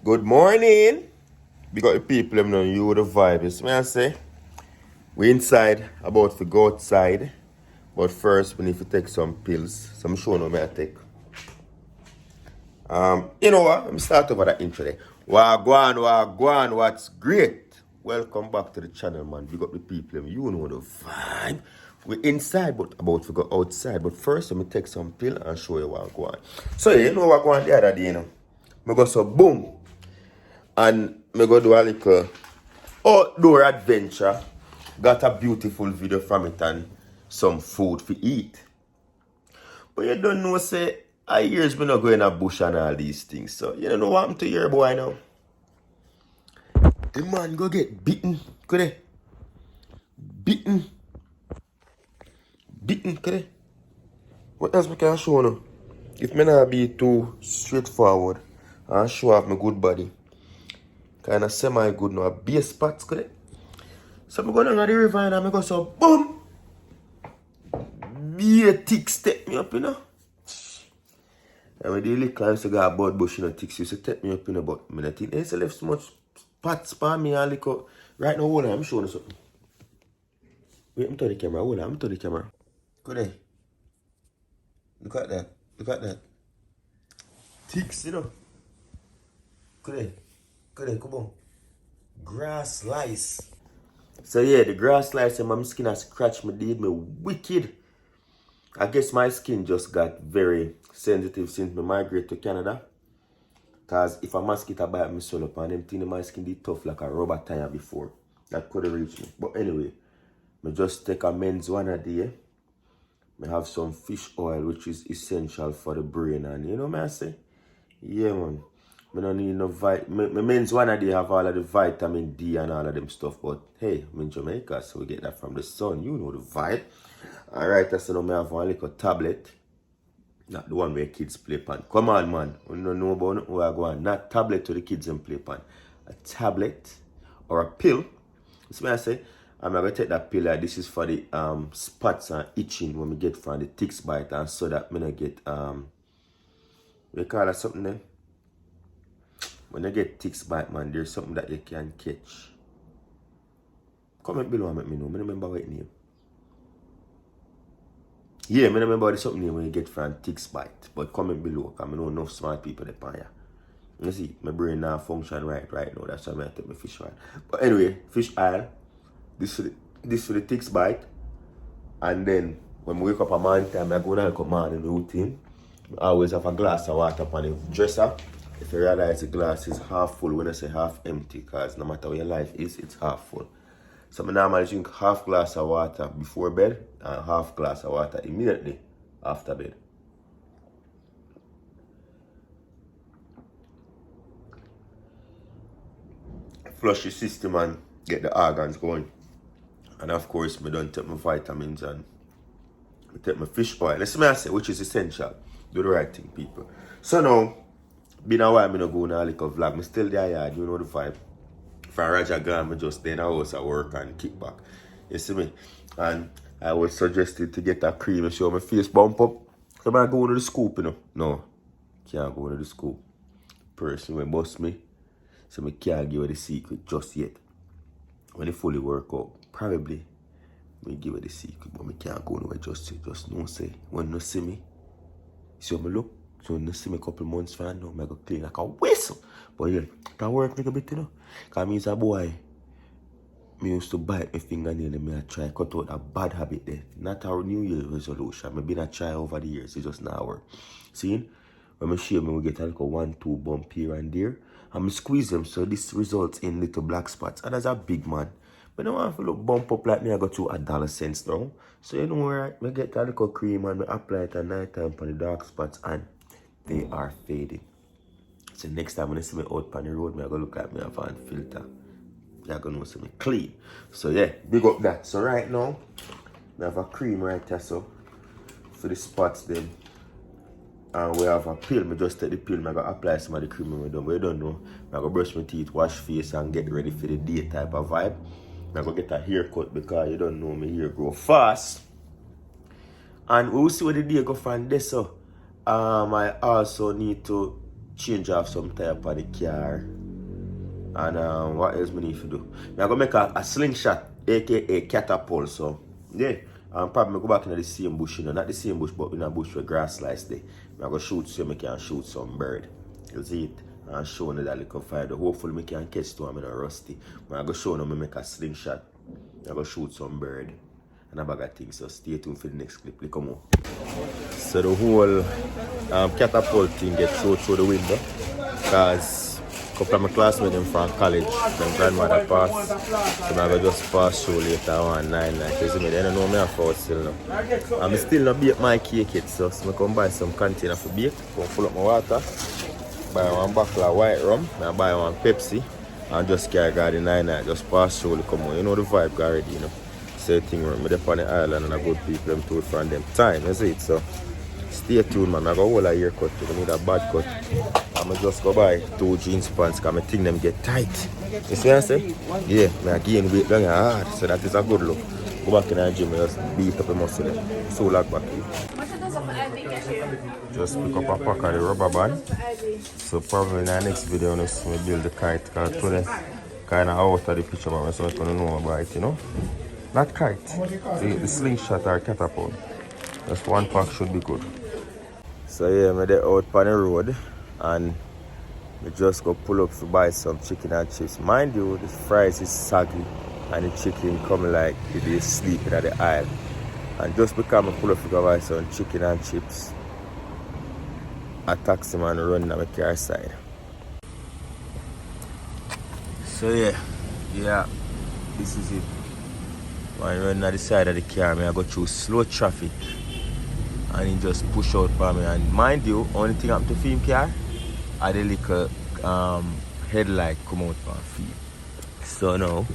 Good morning. We got the people them know you the vibe. You see me I say? We inside, about to go outside. But first we need to take some pills. Some show no me I take. You know what? Let me start over that intro there. Wagwan, what's great? Welcome back to the channel, man. We got the people them. You know the vibe. We inside but about to go outside. But first let me take some pill and show you what go on. So yeah, you know what go on the other day, you know. Me go so boom. And me go do a little outdoor adventure. Got a beautiful video from it and some food to eat. But you don't know, say, I years me not go in a bush and all these things. So you don't know what happened to your boy now. The man go get beaten, could they? Beaten, could they? What else we can show now? If me not be too straightforward and show off my good body. Kinda semi good now, base spots, could they? So I go down to the river and I go so boom. Be a tick step me up, you know. And when the little climbs to go a bud bush, you know, ticks used to step me up, you know, but I mean, I think they used to left so much spots for me and like right now, hold on, I'm showing you something. Wait, I'm to the camera, hold on, I'm to the camera. Go there. Look at that. Ticks, you know. Go there, come on. Grass lice. So yeah, the grass lice and my skin has scratched me, did me wicked. I guess my skin just got very sensitive since I migrated to Canada. Cause if a mosquito bite me swell up and them thing in my skin did tough like a rubber tire before. That could have reached me. But anyway, I just take a men's one a day. I have some fish oil which is essential for the brain and you know what I say? Yeah man. I don't need no my men's one a day have all of the vitamin D and all of them stuff, but hey, I'm in Jamaica, so we get that from the sun. You know the vibe. Alright, so now I have one little tablet. Not the one where kids play pan. Come on, man. We don't know about where I go on. Not tablet to the kids and play pan. A tablet or a pill. That's what I say. I'm going to take that pill. This is for the spots and itching when we get from the ticks bite and so that I don't get we call that something there. When you get ticks bite, man, there's something that you can catch. Comment below and let me know. I don't remember what it name. Yeah, I remember there's something when you get from ticks bite. But comment below, because I know enough smart people that pan here. You see, my brain now function right now. That's why I'm going to take my fish oil. But anyway, fish oil. This for the ticks bite. And then, when we wake up a morning time, I go down to morning routine. I always have a glass of water on the dresser. If you realize the glass is half full, when I say half empty, because no matter where your life is, it's half full. So I normally drink half glass of water before bed and half glass of water immediately after bed. Flush your system and get the organs going. And of course, I don't take my vitamins and I take my fish oil. Let's me I say, which is essential. Do the right thing, people. So now, been a while I don't go on a little vlog. I still there, yard, you know the vibe. From Raja gone, I just stay in the house at work and kick back. You see me? And I was suggested to get a cream and show my face bump up. So I go to the scoop, you know. No, can't go to the scoop. Person will bust me. So I can't give her the secret just yet. When it fully work out, probably I give her the secret, but I can't go nowhere just yet. Just no say. When you see me, see how I look. So when you see me a couple months from now, I go clean like a whistle. But yeah, that work a little bit, you know. Because me as a boy, me used to bite my fingernail and me I try cut out a bad habit there. Not our New Year resolution. I've been a try over the years. It just not work. See? When I shave me, we get a little 1-2 bump here and there. And I squeeze them so this results in little black spots. And as a big man, but I don't want to look bump up like me. I got to $1 now. So you know right, I get a little cream and I apply it at night time for the dark spots and they are fading. So next time when you see me out on the road, I go look at me have a filter. You're gonna see me clean. So yeah, big up that. So right now, we have a cream right here so for the spots then. And we have a pill. I just take the pill, I go apply some of the cream we done. We don't know. I go brush my teeth, wash face and get ready for the day type of vibe. I go get a haircut because you don't know my hair grow fast. And we will see where the day go from this. So I also need to change off some type of the car. And what else we need to do? I'm gonna make a slingshot, aka catapult. So yeah, I'm probably go back into the same bush, you know, not the same bush, but in a bush where grass lies there. I'm gonna shoot so I can shoot some bird. You see it? And show them that little fire. Hopefully I can catch to them in a rusty. I'm gonna show them I make a slingshot. I'm gonna shoot some bird and a bag of things. So stay tuned for the next clip. Look more. So the whole catapult thing gets thrown through the window because a couple of my classmates from college, my grandmother passed, so I just pass through later on 9 nights. You see me, they don't know me for still now. I'm still not bake my cake yet, so I come buy some container for bake, come full up my water, buy one bottle of white rum, and buy one Pepsi, and just carry the 9 nights, just pass through, come on. You know the vibe already, you know. Same thing, I'm up on the island and I good people, them to it from them time, you see it, so. Stay tuned, man. I got a whole haircut. I need a bad cut. I'm just go buy 2 jeans pants because I think them get tight. You see what I'm saying? Yeah, I gain weight long and hard. So that is a good look. Go back in the gym and just beat up the muscle. So lag back here. Just pick up a pack of the rubber band. So probably in the next video, I'm going to build the kite. Because today, kind of out of the picture, but so I'm going to know about it, you know? Not kite. The slingshot or catapult. Just one pack should be good. So yeah, I'm out on the road and I just go pull up to buy some chicken and chips. Mind you, the fries is soggy and the chicken come like it is sleeping at the aisle. And just because I pull up to go buy some chicken and chips, a taxi man running on my car side. So yeah, this is it. When I run on the side of the car, I go through slow traffic. And he just push out for me. And mind you, only thing happened to film car, I had a little headlight come out for film. So now,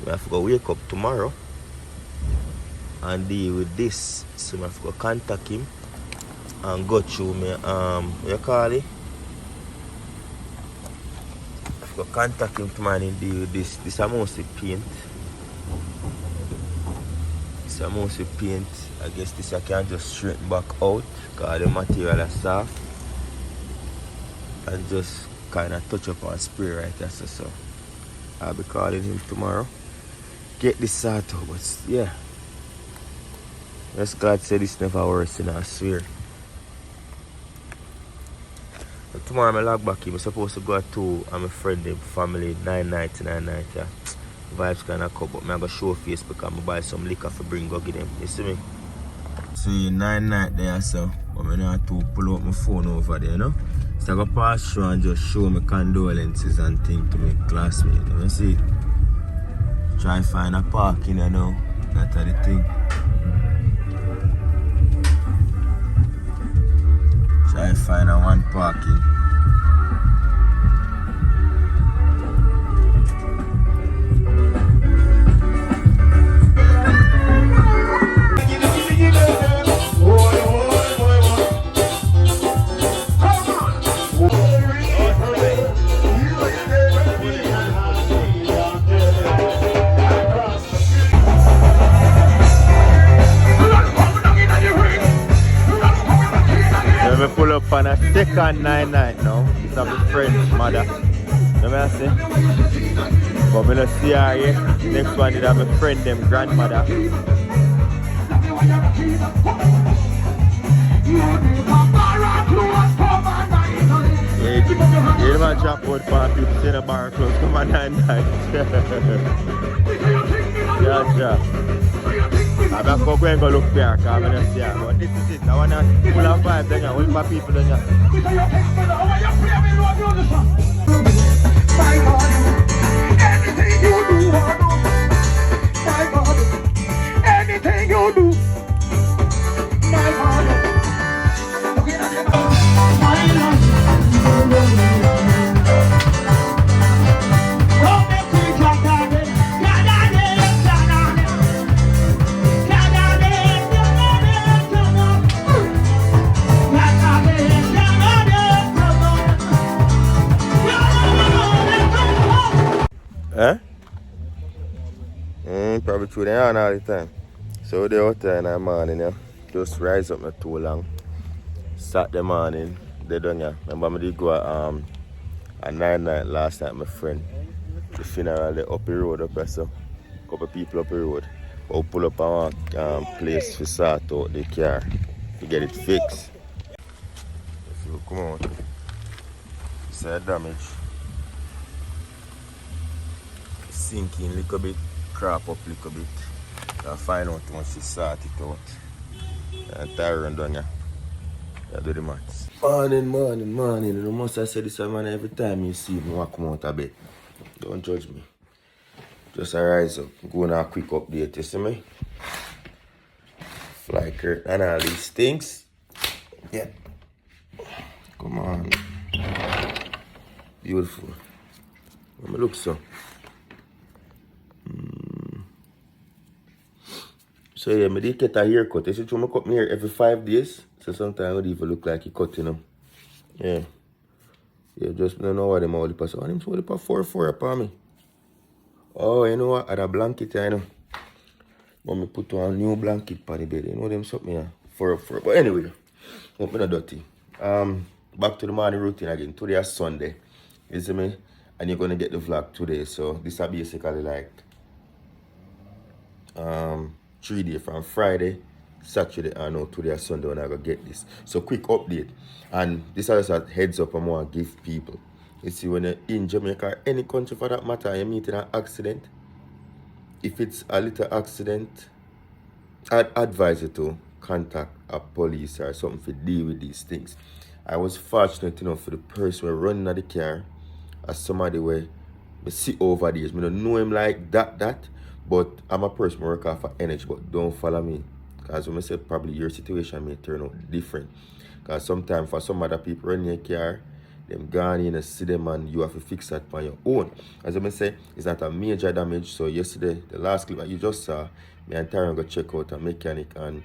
we have to go wake up tomorrow and deal with this. So I have to go contact him and go through me, what you call it? I have to go contact him tomorrow and deal with this. This is mostly paint. This is mostly paint. I guess this I can just straighten back out because the material is soft and just kind of touch up and spray right there. So I'll be calling him tomorrow. Get this sorted out, but yeah. Just glad to say this never works, I swear. But tomorrow I'm log back in. I'm supposed to go to my friend and family 9 nights. Yeah. Vibes kind of come, but I'm going to show face because I'm buy some liquor for bring go give them. You see me? See 9 nights there, so but I have to pull out my phone over there, you know. So I go pass through and just show my condolences and things to my classmates. You see? Try find a parking, you know. That's the thing. Try find a one parking. Let me pull up on a second 9 night now. It's of my friend's mother. You know what I say? But I don't see her yet. Next one is of my friend, them grandmother. Yeah, you man drop out for people say the bar close. Come on 9 nights. Yeah. I'm going to go and go look there because I'm going to see her. But this is it. I want to pull up vibes down here. All my people down here. My God, anything you do, my God, anything you do, my God. Huh? Probably through the on all the time. So they're out there in the morning, yeah. Just rise up not too long. Saturday morning, they done ya. Remember me did go a 9 night last night, my friend. The funeral they up the road up there, so couple people up the road. But we pull up our place to sort out the car to get it fixed. If you come out, it's a damage. Sinking a little bit, crap up a little bit. I'll find out once you sort it out. And Tyron done ya. Yeah, do the maths. Morning. You must have said this man every time you see me walk come out of bed. Don't judge me. Just rise up, go on a quick update, you see me? Fly curtain and all these things. Yeah. Come on. Beautiful. Let me look so. So yeah, I did get a haircut. You see, I cut my hair every 5 days. So sometimes I would even look like he cut, you know. Yeah. Yeah, just don't know what them all the pass. Oh, them all the pass 4 upon me. Oh, you know what? I had a blanket, I know. But me put on a new blanket on the bed. You know them something, yeah. 4. But anyway, hope me not dirty. Back to the morning routine again. Today is Sunday. You see me? And you're gonna get the vlog today. So this is basically like 3 days from Friday, Saturday, and now today is Sunday when I go get this. So quick update. And this is a heads up I want to give people. You see, when you're in Jamaica or any country for that matter, you meet an accident. If it's a little accident, I'd advise you to contact a police or something to deal with these things. I was fortunate enough for the person who running the car as somebody where I see over these. I don't know him like that, but I'm a person who work off for energy, but don't follow me. Because when I said probably your situation may turn out different. Because sometimes for some other people running your car, them gone in and see them and you have to fix that on your own. As I say, it's not a major damage. So yesterday, the last clip that you just saw, me and Tyron go check out a mechanic and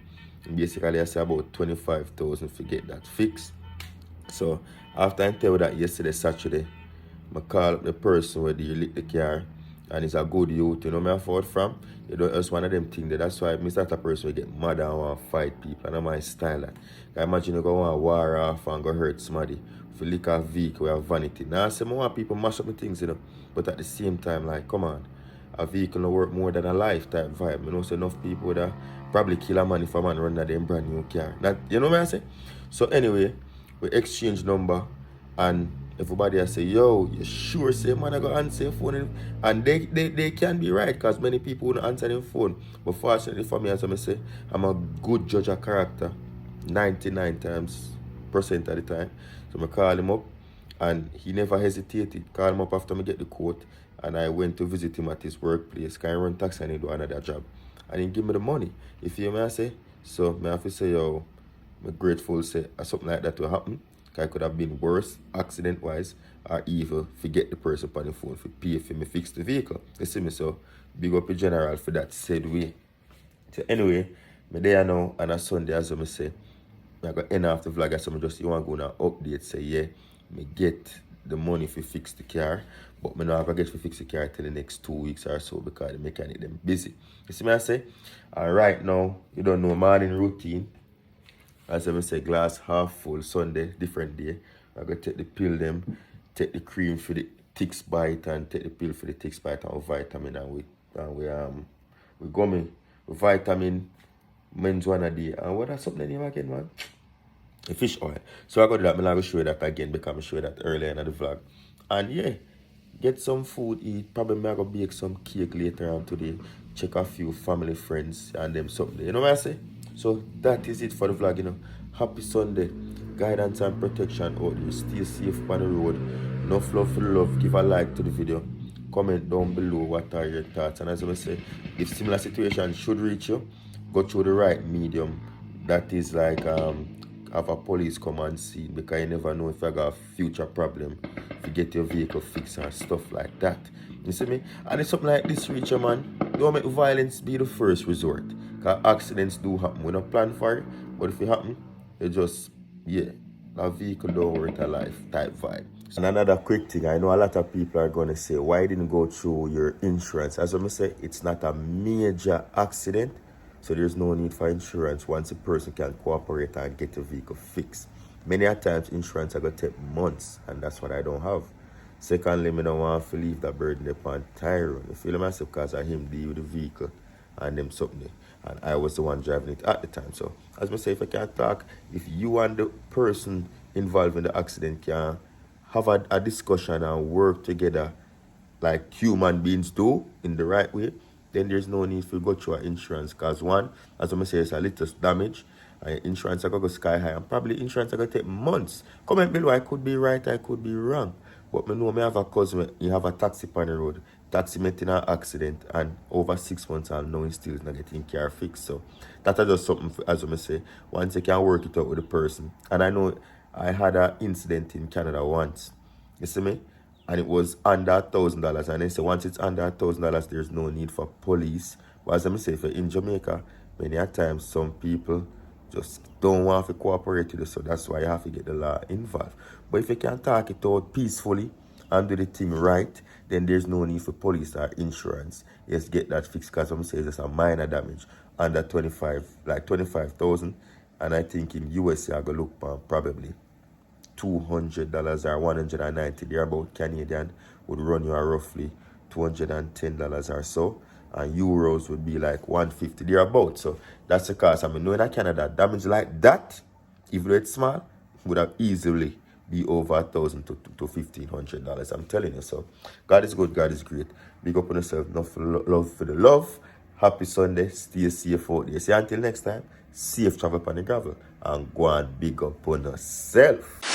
basically I say about 25,000 to get that fixed. So after I tell you that yesterday, Saturday, I call up the person where they lit the car and it's a good youth, you know where I fought from? You know, it's one of them things. That's why I start a person who get mad and want to fight people. And that's my style. That. I imagine you go want to war off and go hurt somebody. If you lick a vehicle with a vanity. Now I say I want people mash up the things, you know. But at the same time, like, come on. A vehicle will work more than a life type vibe. You know, so enough people that probably kill a man if a man run that them brand new car. That, you know what I say? So anyway, we exchange number and everybody I say, yo, you sure say man I go answer your phone? And they can be right because many people won't answer their phone. But fortunately for me, as I say, I'm a good judge of character 99% of the time. So I call him up and he never hesitated. Call him up after I get the quote and I went to visit him at his workplace. Can I run taxi and he do another job? And he give me the money. If you hear me I say, so I have to say, yo, I'm grateful say something like that will happen. Because it could have been worse, accident-wise, or evil, forget the person on the phone for pay for me fix the vehicle. You see me, so big up the general for that said way. So anyway, me there now on a Sunday, as I say, I got end off the vlog, so I just you want to go on an update, say yeah, me get the money for fix the car, but me not get to fix the car till the next 2 weeks or so because the mechanic them busy. You see me I say? And right now, you don't know morning routine. As I say, glass half full, Sunday, different day. I'm going to take the pill them, take the cream for the tick bite and take the pill for the tick bite and vitamin and we gummy, vitamin, men's one a day. And what that's something name again, man? The fish oil. So I got to do that, I'm going to show you that again because I showed that earlier in the vlog. And yeah, get some food, eat. Probably I'm going to bake some cake later on today. Check a few family, friends and them something. You know what I say? So that is it for the vlog, you know. Happy Sunday. Guidance and protection out there. Stay safe on the road. Enough love for the love. Give a like to the video. Comment down below what are your thoughts. And as I say, if similar situation should reach you, go through the right medium. That is like have a police come and see because you never know if you got a future problem. If you get your vehicle fixed and stuff like that. You see me? And it's something like this reach you, man. Don't make violence be the first resort. Because accidents do happen. We don't plan for it. But if it happen, it just, yeah, a vehicle don't worth a life type vibe. And another quick thing, I know a lot of people are going to say, why didn't go through your insurance? As I say, it's not a major accident. So there's no need for insurance once a person can cooperate and get a vehicle fixed. Many a times insurance are going to take months, and that's what I don't have. Secondly, me don't want to leave that burden upon Tyrone. You feel myself because of him deal with the vehicle and them something. And I was the one driving it at the time. So as I say, if I can't talk, if you and the person involved in the accident can have a discussion and work together like human beings do in the right way, then there's no need for go through insurance. Because one, as I say, it's a little damage. Insurance are going to go sky high. And probably insurance are going to take months. Comment below, I could be right, I could be wrong. But I know I have a cousin, he have a taxi on the road. Taxi met in an accident and over 6 months and now he still is not getting car fixed. So that is just something, as I say, once you can work it out with the person. And I know I had an incident in Canada once. You see me? And it was under $1,000. And they say once it's under $1,000, there's no need for police. But as I say, if you're in Jamaica, many a times some people just don't want to cooperate with you. So that's why you have to get the law involved. But if you can talk it out peacefully and do the thing right, then there's no need for police or insurance. Just get that fixed, because I'm saying it's a minor damage under 25,000. And I think in USA I go look for probably $200 or $190 there about Canadian would run you roughly $210 or so, and euros would be like 150 there about. So that's the cost. I mean, knowing that Canada damage like that, even though it's small, would have easily be over $1,000 to $1,500. I'm telling you. So God is good, God is great. Big up on yourself. Enough love for the love. Happy Sunday. Stay safe out there. See, until next time, safe travel upon the gravel, and go and big up on yourself.